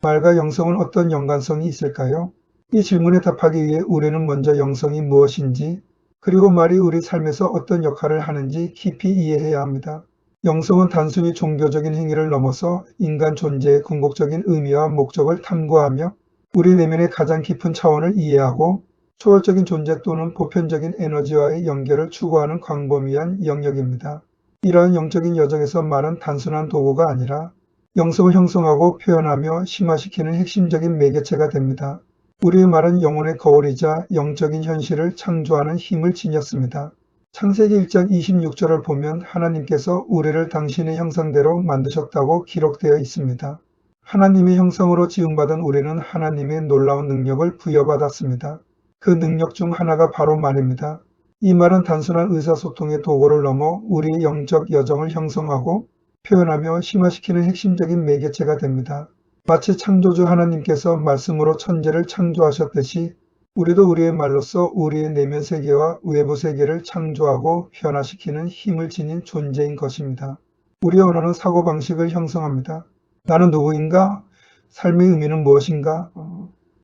말과 영성은 어떤 연관성이 있을까요? 이 질문에 답하기 위해 우리는 먼저 영성이 무엇인지, 그리고 말이 우리 삶에서 어떤 역할을 하는지 깊이 이해해야 합니다. 영성은 단순히 종교적인 행위를 넘어서 인간 존재의 궁극적인 의미와 목적을 탐구하며 우리 내면의 가장 깊은 차원을 이해하고 초월적인 존재 또는 보편적인 에너지와의 연결을 추구하는 광범위한 영역입니다. 이러한 영적인 여정에서 말은 단순한 도구가 아니라 영성을 형성하고 표현하며 심화시키는 핵심적인 매개체가 됩니다. 우리의 말은 영혼의 거울이자 영적인 현실을 창조하는 힘을 지녔습니다. 창세기 1장 26절을 보면 하나님께서 우리를 당신의 형상대로 만드셨다고 기록되어 있습니다. 하나님의 형상으로 지음받은 우리는 하나님의 놀라운 능력을 부여받았습니다. 그 능력 중 하나가 바로 말입니다. 이 말은 단순한 의사소통의 도구를 넘어 우리의 영적 여정을 형성하고 표현하며 심화시키는 핵심적인 매개체가 됩니다. 마치 창조주 하나님께서 말씀으로 천지를 창조하셨듯이 우리도 우리의 말로써 우리의 내면 세계와 외부 세계를 창조하고 변화시키는 힘을 지닌 존재인 것입니다. 우리의 언어는 사고방식을 형성합니다. 나는 누구인가? 삶의 의미는 무엇인가?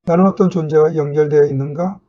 나는 어떤 존재와 연결되어 있는가?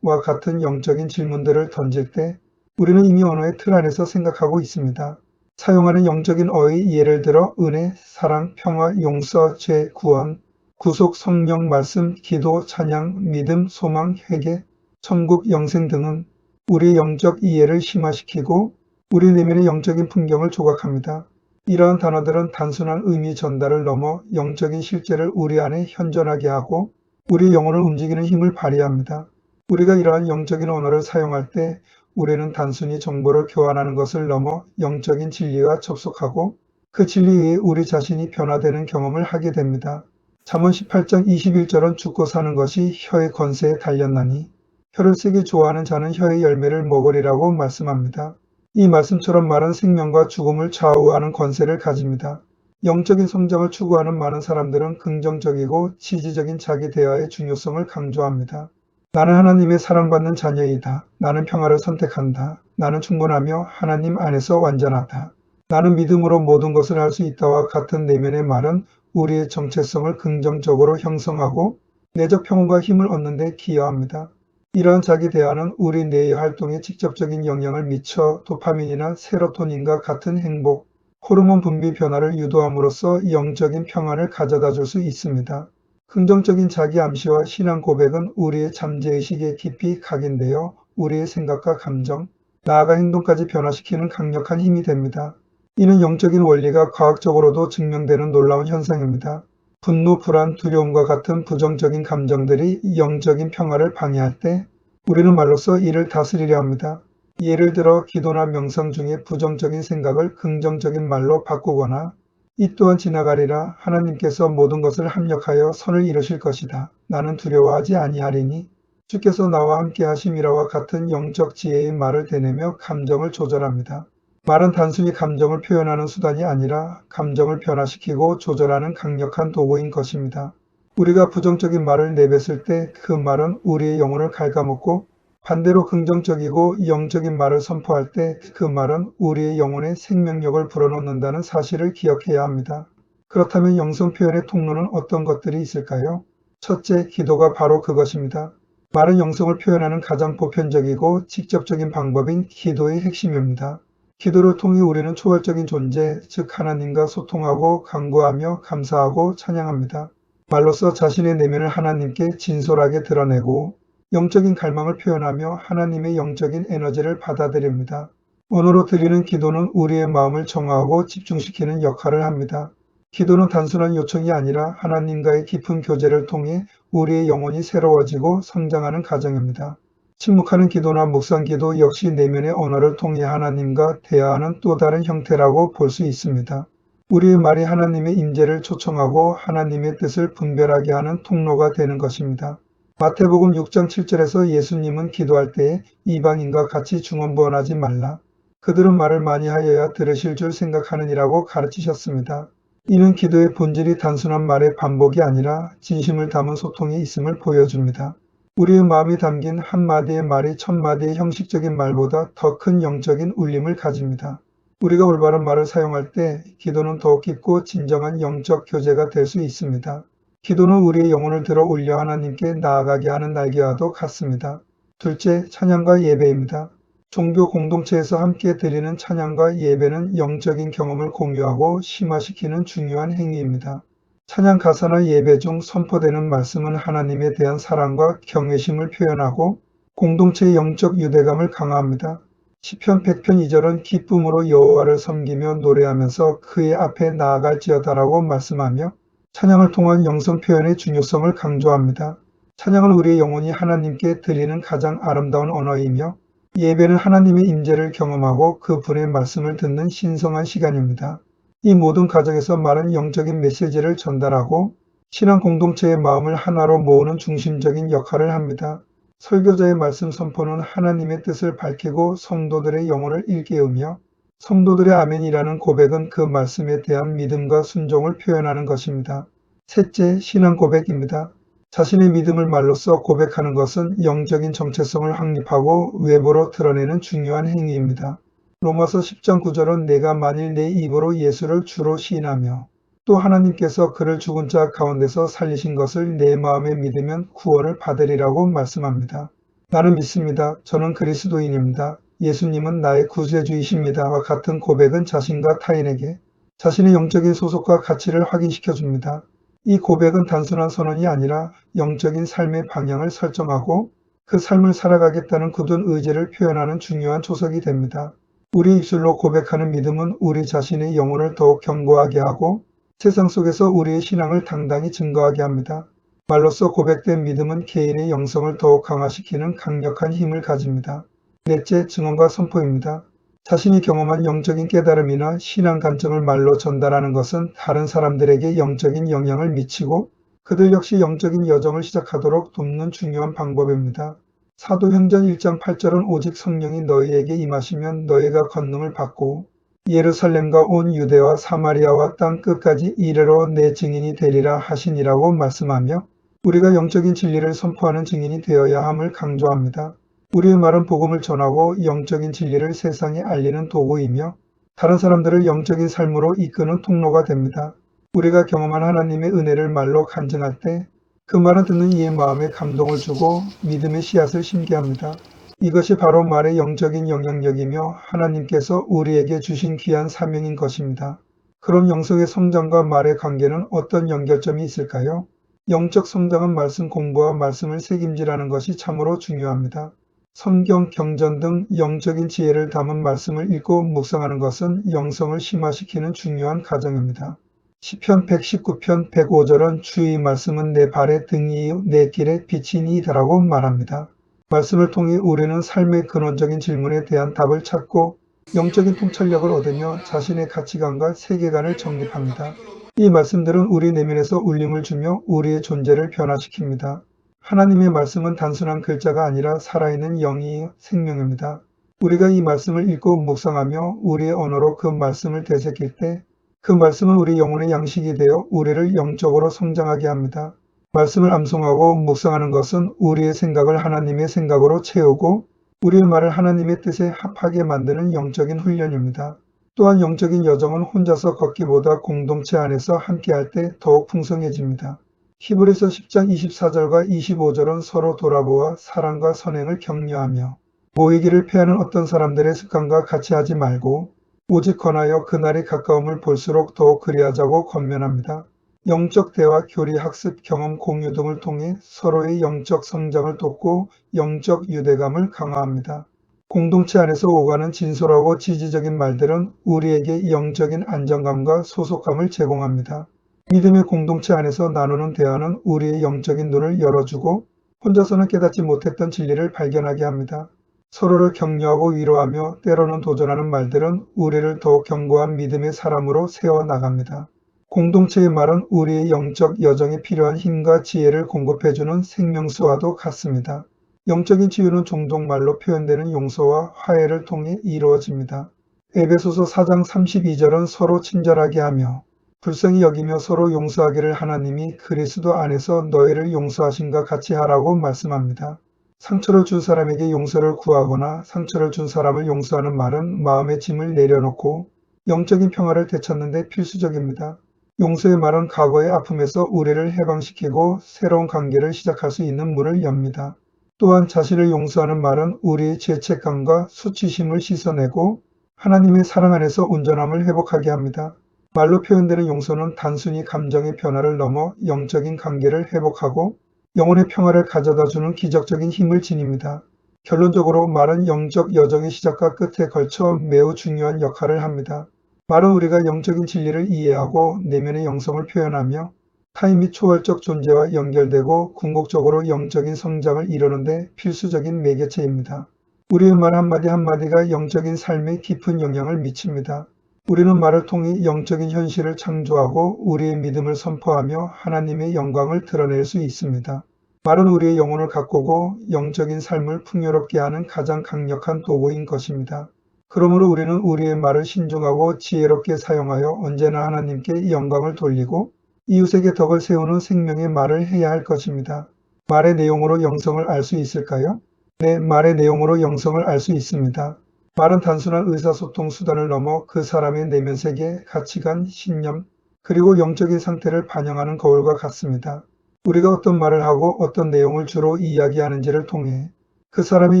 와 같은 영적인 질문들을 던질 때 우리는 이미 언어의 틀 안에서 생각하고 있습니다. 사용하는 영적인 어의 예를 들어 은혜, 사랑, 평화, 용서, 죄, 구원, 구속, 성령, 말씀, 기도, 찬양, 믿음, 소망, 회개, 천국, 영생 등은 우리의 영적 이해를 심화시키고 우리 내면의 영적인 풍경을 조각합니다. 이러한 단어들은 단순한 의미 전달을 넘어 영적인 실제를 우리 안에 현존하게 하고 우리 영혼을 움직이는 힘을 발휘합니다. 우리가 이러한 영적인 언어를 사용할 때 우리는 단순히 정보를 교환하는 것을 넘어 영적인 진리와 접속하고 그 진리에 의해 우리 자신이 변화되는 경험을 하게 됩니다. 잠언 18장 21절은 죽고 사는 것이 혀의 권세에 달렸나니 혀를 세게 좋아하는 자는 혀의 열매를 먹으리라고 말씀합니다. 이 말씀처럼 말은 생명과 죽음을 좌우하는 권세를 가집니다. 영적인 성장을 추구하는 많은 사람들은 긍정적이고 지지적인 자기 대화의 중요성을 강조합니다. 나는 하나님의 사랑받는 자녀이다. 나는 평화를 선택한다. 나는 충분하며 하나님 안에서 완전하다. 나는 믿음으로 모든 것을 할 수 있다와 같은 내면의 말은 우리의 정체성을 긍정적으로 형성하고 내적 평온과 힘을 얻는 데 기여합니다. 이러한 자기 대화는 우리 뇌의 활동에 직접적인 영향을 미쳐 도파민이나 세로토닌과 같은 행복, 호르몬 분비 변화를 유도함으로써 영적인 평화를 가져다 줄 수 있습니다. 긍정적인 자기 암시와 신앙 고백은 우리의 잠재의식에 깊이 각인되어 우리의 생각과 감정, 나아가 행동까지 변화시키는 강력한 힘이 됩니다. 이는 영적인 원리가 과학적으로도 증명되는 놀라운 현상입니다. 분노, 불안, 두려움과 같은 부정적인 감정들이 영적인 평화를 방해할 때 우리는 말로써 이를 다스리려 합니다. 예를 들어 기도나 명상 중에 부정적인 생각을 긍정적인 말로 바꾸거나 이 또한 지나가리라. 하나님께서 모든 것을 합력하여 선을 이루실 것이다. 나는 두려워하지 아니하리니 주께서 나와 함께 하심이라와 같은 영적 지혜의 말을 되뇌며 감정을 조절합니다. 말은 단순히 감정을 표현하는 수단이 아니라 감정을 변화시키고 조절하는 강력한 도구인 것입니다. 우리가 부정적인 말을 내뱉을 때 그 말은 우리의 영혼을 갉아먹고 반대로 긍정적이고 영적인 말을 선포할 때 그 말은 우리의 영혼의 생명력을 불어넣는다는 사실을 기억해야 합니다. 그렇다면 영성 표현의 통로는 어떤 것들이 있을까요? 첫째, 기도가 바로 그것입니다. 말은 영성을 표현하는 가장 보편적이고 직접적인 방법인 기도의 핵심입니다. 기도를 통해 우리는 초월적인 존재, 즉 하나님과 소통하고 간구하며 감사하고 찬양합니다. 말로써 자신의 내면을 하나님께 진솔하게 드러내고 영적인 갈망을 표현하며 하나님의 영적인 에너지를 받아들입니다. 언어로 드리는 기도는 우리의 마음을 정화하고 집중시키는 역할을 합니다. 기도는 단순한 요청이 아니라 하나님과의 깊은 교제를 통해 우리의 영혼이 새로워지고 성장하는 과정입니다. 침묵하는 기도나 묵상 기도 역시 내면의 언어를 통해 하나님과 대화하는 또 다른 형태라고 볼 수 있습니다. 우리의 말이 하나님의 임재를 초청하고 하나님의 뜻을 분별하게 하는 통로가 되는 것입니다. 마태복음 6장 7절에서 예수님은 기도할 때에 이방인과 같이 중언부언하지 말라. 그들은 말을 많이 하여야 들으실 줄 생각하느니라고 가르치셨습니다. 이는 기도의 본질이 단순한 말의 반복이 아니라 진심을 담은 소통이 있음을 보여줍니다. 우리의 마음이 담긴 한마디의 말이 천마디의 형식적인 말보다 더 큰 영적인 울림을 가집니다. 우리가 올바른 말을 사용할 때 기도는 더욱 깊고 진정한 영적 교제가 될 수 있습니다. 기도는 우리의 영혼을 들어 올려 하나님께 나아가게 하는 날개와도 같습니다. 둘째, 찬양과 예배입니다. 종교 공동체에서 함께 드리는 찬양과 예배는 영적인 경험을 공유하고 심화시키는 중요한 행위입니다. 찬양 가사나 예배 중 선포되는 말씀은 하나님에 대한 사랑과 경외심을 표현하고 공동체의 영적 유대감을 강화합니다. 시편 100편 2절은 기쁨으로 여호와를 섬기며 노래하면서 그의 앞에 나아갈지어다라고 말씀하며 찬양을 통한 영성 표현의 중요성을 강조합니다. 찬양은 우리의 영혼이 하나님께 드리는 가장 아름다운 언어이며 예배는 하나님의 임재를 경험하고 그분의 말씀을 듣는 신성한 시간입니다. 이 모든 과정에서 많은 영적인 메시지를 전달하고 신앙 공동체의 마음을 하나로 모으는 중심적인 역할을 합니다. 설교자의 말씀 선포는 하나님의 뜻을 밝히고 성도들의 영혼을 일깨우며 성도들의 아멘이라는 고백은 그 말씀에 대한 믿음과 순종을 표현하는 것입니다. 셋째, 신앙 고백입니다. 자신의 믿음을 말로써 고백하는 것은 영적인 정체성을 확립하고 외부로 드러내는 중요한 행위입니다. 로마서 10장 9절은 내가 만일 내 입으로 예수를 주로 시인하며 또 하나님께서 그를 죽은 자 가운데서 살리신 것을 내 마음에 믿으면 구원을 받으리라고 말씀합니다. 나는 믿습니다. 저는 그리스도인입니다. 예수님은 나의 구세주이십니다와 같은 고백은 자신과 타인에게 자신의 영적인 소속과 가치를 확인시켜 줍니다. 이 고백은 단순한 선언이 아니라 영적인 삶의 방향을 설정하고 그 삶을 살아가겠다는 굳은 의지를 표현하는 중요한 초석이 됩니다. 우리 입술로 고백하는 믿음은 우리 자신의 영혼을 더욱 견고하게 하고 세상 속에서 우리의 신앙을 당당히 증거하게 합니다. 말로써 고백된 믿음은 개인의 영성을 더욱 강화시키는 강력한 힘을 가집니다. 넷째, 증언과 선포입니다. 자신이 경험한 영적인 깨달음이나 신앙 관점을 말로 전달하는 것은 다른 사람들에게 영적인 영향을 미치고 그들 역시 영적인 여정을 시작하도록 돕는 중요한 방법입니다. 사도행전 1장 8절은 오직 성령이 너희에게 임하시면 너희가 권능을 받고 예루살렘과 온 유대와 사마리아와 땅 끝까지 이르러 내 증인이 되리라 하시니라고 말씀하며 우리가 영적인 진리를 선포하는 증인이 되어야 함을 강조합니다. 우리의 말은 복음을 전하고 영적인 진리를 세상에 알리는 도구이며 다른 사람들을 영적인 삶으로 이끄는 통로가 됩니다. 우리가 경험한 하나님의 은혜를 말로 간증할 때 그 말은 듣는 이의 마음에 감동을 주고 믿음의 씨앗을 심게 합니다. 이것이 바로 말의 영적인 영향력이며 하나님께서 우리에게 주신 귀한 사명인 것입니다. 그럼 영성의 성장과 말의 관계는 어떤 연결점이 있을까요? 영적 성장은 말씀 공부와 말씀을 새김질하는 것이 참으로 중요합니다. 성경, 경전 등 영적인 지혜를 담은 말씀을 읽고 묵상하는 것은 영성을 심화시키는 중요한 과정입니다. 시편 119편 105절은 주의 말씀은 내 발의 등이요 내 길의 빛이니이다라고 말합니다. 말씀을 통해 우리는 삶의 근원적인 질문에 대한 답을 찾고 영적인 통찰력을 얻으며 자신의 가치관과 세계관을 정립합니다. 이 말씀들은 우리 내면에서 울림을 주며 우리의 존재를 변화시킵니다. 하나님의 말씀은 단순한 글자가 아니라 살아있는 영이 생명입니다. 우리가 이 말씀을 읽고 묵상하며 우리의 언어로 그 말씀을 되새길 때 그 말씀은 우리 영혼의 양식이 되어 우리를 영적으로 성장하게 합니다. 말씀을 암송하고 묵상하는 것은 우리의 생각을 하나님의 생각으로 채우고 우리의 말을 하나님의 뜻에 합하게 만드는 영적인 훈련입니다. 또한 영적인 여정은 혼자서 걷기보다 공동체 안에서 함께할 때 더욱 풍성해집니다. 히브리서 10장 24절과 25절은 서로 돌아보아 사랑과 선행을 격려하며 모이기를 피하는 어떤 사람들의 습관과 같이 하지 말고 오직 권하여 그날이 가까움을 볼수록 더욱 그리하자고 권면합니다. 영적 대화, 교리, 학습, 경험, 공유 등을 통해 서로의 영적 성장을 돕고 영적 유대감을 강화합니다. 공동체 안에서 오가는 진솔하고 지지적인 말들은 우리에게 영적인 안정감과 소속감을 제공합니다. 믿음의 공동체 안에서 나누는 대화는 우리의 영적인 눈을 열어주고 혼자서는 깨닫지 못했던 진리를 발견하게 합니다. 서로를 격려하고 위로하며 때로는 도전하는 말들은 우리를 더욱 견고한 믿음의 사람으로 세워나갑니다. 공동체의 말은 우리의 영적 여정에 필요한 힘과 지혜를 공급해주는 생명수와도 같습니다. 영적인 치유는 종종 말로 표현되는 용서와 화해를 통해 이루어집니다. 에베소서 4장 32절은 서로 친절하게 하며 불쌍히 여기며 서로 용서하기를 하나님이 그리스도 안에서 너희를 용서하신과 같이 하라고 말씀합니다. 상처를 준 사람에게 용서를 구하거나 상처를 준 사람을 용서하는 말은 마음의 짐을 내려놓고 영적인 평화를 되찾는 데 필수적입니다. 용서의 말은 과거의 아픔에서 우리를 해방시키고 새로운 관계를 시작할 수 있는 문을 엽니다. 또한 자신을 용서하는 말은 우리의 죄책감과 수치심을 씻어내고 하나님의 사랑 안에서 온전함을 회복하게 합니다. 말로 표현되는 용서는 단순히 감정의 변화를 넘어 영적인 관계를 회복하고 영혼의 평화를 가져다주는 기적적인 힘을 지닙니다. 결론적으로 말은 영적 여정의 시작과 끝에 걸쳐 매우 중요한 역할을 합니다. 말은 우리가 영적인 진리를 이해하고 내면의 영성을 표현하며 타인 및 초월적 존재와 연결되고 궁극적으로 영적인 성장을 이루는데 필수적인 매개체입니다. 우리의 말 한마디 한마디가 영적인 삶에 깊은 영향을 미칩니다. 우리는 말을 통해 영적인 현실을 창조하고 우리의 믿음을 선포하며 하나님의 영광을 드러낼 수 있습니다. 말은 우리의 영혼을 가꾸고 영적인 삶을 풍요롭게 하는 가장 강력한 도구인 것입니다. 그러므로 우리는 우리의 말을 신중하고 지혜롭게 사용하여 언제나 하나님께 영광을 돌리고 이웃에게 덕을 세우는 생명의 말을 해야 할 것입니다. 말의 내용으로 영성을 알 수 있을까요? 네, 말의 내용으로 영성을 알 수 있습니다. 말은 단순한 의사소통 수단을 넘어 그 사람의 내면 세계, 가치관, 신념, 그리고 영적인 상태를 반영하는 거울과 같습니다. 우리가 어떤 말을 하고 어떤 내용을 주로 이야기하는지를 통해 그 사람의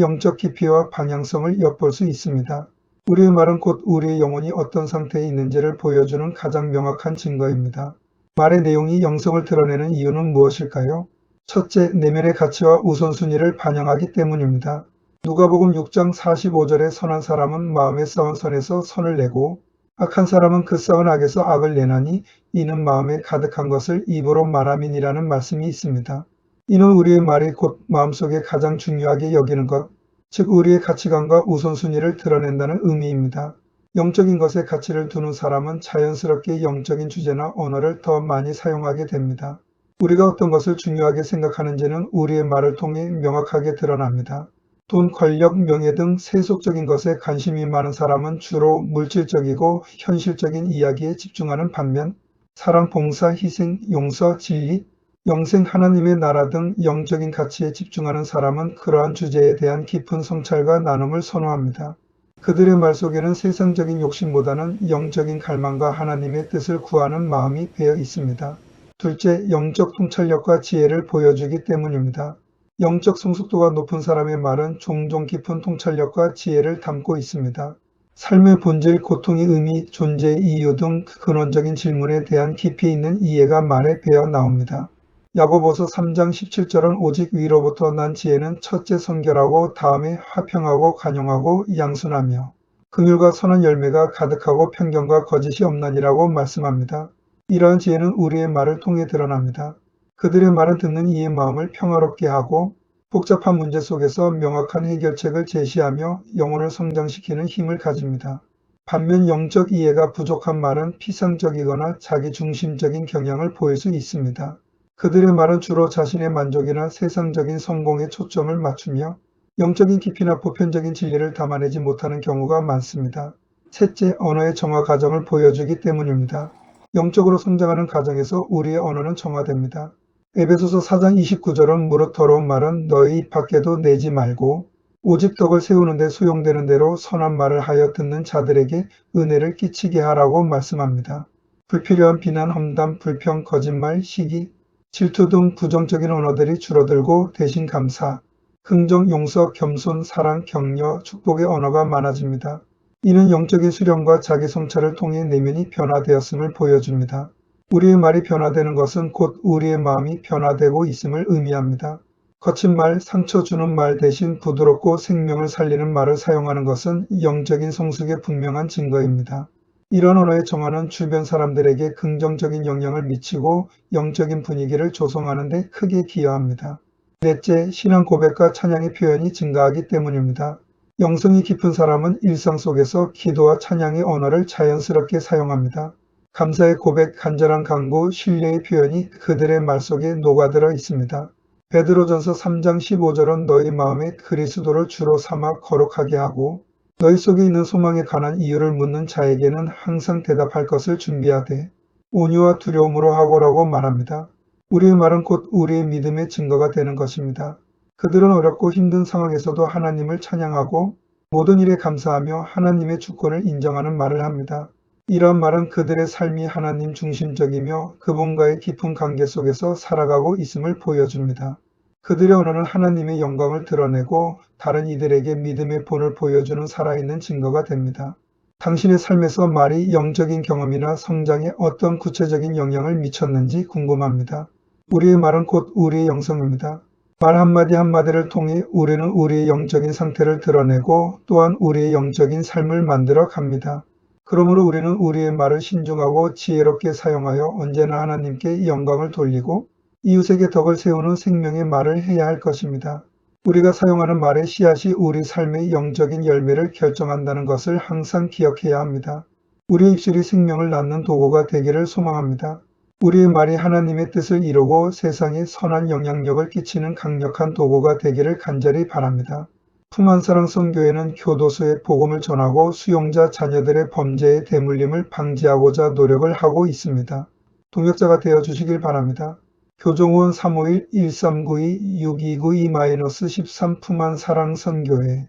영적 깊이와 방향성을 엿볼 수 있습니다. 우리의 말은 곧 우리의 영혼이 어떤 상태에 있는지를 보여주는 가장 명확한 증거입니다. 말의 내용이 영성을 드러내는 이유는 무엇일까요? 첫째, 내면의 가치와 우선순위를 반영하기 때문입니다. 누가복음 6장 45절에 선한 사람은 마음에 쌓은 선에서 선을 내고 악한 사람은 그 쌓은 악에서 악을 내나니 이는 마음에 가득한 것을 입으로 말함이니라는 말씀이 있습니다. 이는 우리의 말이 곧 마음속에 가장 중요하게 여기는 것, 즉 우리의 가치관과 우선순위를 드러낸다는 의미입니다. 영적인 것에 가치를 두는 사람은 자연스럽게 영적인 주제나 언어를 더 많이 사용하게 됩니다. 우리가 어떤 것을 중요하게 생각하는지는 우리의 말을 통해 명확하게 드러납니다. 돈, 권력, 명예 등 세속적인 것에 관심이 많은 사람은 주로 물질적이고 현실적인 이야기에 집중하는 반면 사랑, 봉사, 희생, 용서, 진리, 영생, 하나님의 나라 등 영적인 가치에 집중하는 사람은 그러한 주제에 대한 깊은 성찰과 나눔을 선호합니다. 그들의 말 속에는 세상적인 욕심보다는 영적인 갈망과 하나님의 뜻을 구하는 마음이 배어 있습니다. 둘째, 영적 통찰력과 지혜를 보여주기 때문입니다. 영적 성숙도가 높은 사람의 말은 종종 깊은 통찰력과 지혜를 담고 있습니다. 삶의 본질, 고통의 의미, 존재의 이유 등 근원적인 질문에 대한 깊이 있는 이해가 말에 배어 나옵니다. 야고보서 3장 17절은 오직 위로부터 난 지혜는 첫째 선결하고 다음에 화평하고 간용하고 양순하며 긍휼과 선한 열매가 가득하고 편견과 거짓이 없나니라고 말씀합니다. 이러한 지혜는 우리의 말을 통해 드러납니다. 그들의 말은 듣는 이의 마음을 평화롭게 하고 복잡한 문제 속에서 명확한 해결책을 제시하며 영혼을 성장시키는 힘을 가집니다. 반면 영적 이해가 부족한 말은 피상적이거나 자기중심적인 경향을 보일 수 있습니다. 그들의 말은 주로 자신의 만족이나 세상적인 성공에 초점을 맞추며 영적인 깊이나 보편적인 진리를 담아내지 못하는 경우가 많습니다. 셋째, 언어의 정화 과정을 보여주기 때문입니다. 영적으로 성장하는 과정에서 우리의 언어는 정화됩니다. 에베소서 4장 29절은 무릇 더러운 말은 너희 입 밖에도 내지 말고 오직 덕을 세우는 데 소용되는 대로 선한 말을 하여 듣는 자들에게 은혜를 끼치게 하라고 말씀합니다. 불필요한 비난, 험담, 불평, 거짓말, 시기, 질투 등 부정적인 언어들이 줄어들고 대신 감사, 긍정, 용서, 겸손, 사랑, 격려, 축복의 언어가 많아집니다. 이는 영적인 수련과 자기 성찰을 통해 내면이 변화되었음을 보여줍니다. 우리의 말이 변화되는 것은 곧 우리의 마음이 변화되고 있음을 의미합니다. 거친 말, 상처 주는 말 대신 부드럽고 생명을 살리는 말을 사용하는 것은 영적인 성숙의 분명한 증거입니다. 이런 언어의 정화는 주변 사람들에게 긍정적인 영향을 미치고 영적인 분위기를 조성하는 데 크게 기여합니다. 넷째, 신앙 고백과 찬양의 표현이 증가하기 때문입니다. 영성이 깊은 사람은 일상 속에서 기도와 찬양의 언어를 자연스럽게 사용합니다. 감사의 고백, 간절한 간구, 신뢰의 표현이 그들의 말 속에 녹아들어 있습니다. 베드로전서 3장 15절은 너희 마음에 그리스도를 주로 삼아 거룩하게 하고 너희 속에 있는 소망에 관한 이유를 묻는 자에게는 항상 대답할 것을 준비하되 온유와 두려움으로 하고라고 말합니다. 우리의 말은 곧 우리의 믿음의 증거가 되는 것입니다. 그들은 어렵고 힘든 상황에서도 하나님을 찬양하고 모든 일에 감사하며 하나님의 주권을 인정하는 말을 합니다. 이러한 말은 그들의 삶이 하나님 중심적이며 그분과의 깊은 관계 속에서 살아가고 있음을 보여줍니다. 그들의 언어는 하나님의 영광을 드러내고 다른 이들에게 믿음의 본을 보여주는 살아있는 증거가 됩니다. 당신의 삶에서 말이 영적인 경험이나 성장에 어떤 구체적인 영향을 미쳤는지 궁금합니다. 우리의 말은 곧 우리의 영성입니다. 말 한마디 한마디를 통해 우리는 우리의 영적인 상태를 드러내고 또한 우리의 영적인 삶을 만들어 갑니다. 그러므로 우리는 우리의 말을 신중하고 지혜롭게 사용하여 언제나 하나님께 영광을 돌리고 이웃에게 덕을 세우는 생명의 말을 해야 할 것입니다. 우리가 사용하는 말의 씨앗이 우리 삶의 영적인 열매를 결정한다는 것을 항상 기억해야 합니다. 우리의 입술이 생명을 낳는 도구가 되기를 소망합니다. 우리의 말이 하나님의 뜻을 이루고 세상에 선한 영향력을 끼치는 강력한 도구가 되기를 간절히 바랍니다. 품안사랑 선교회는 교도소에 복음을 전하고 수용자 자녀들의 범죄의 대물림을 방지하고자 노력을 하고 있습니다. 동역자가 되어 주시길 바랍니다. 교정원 351-1392-6292-13 품안사랑 선교회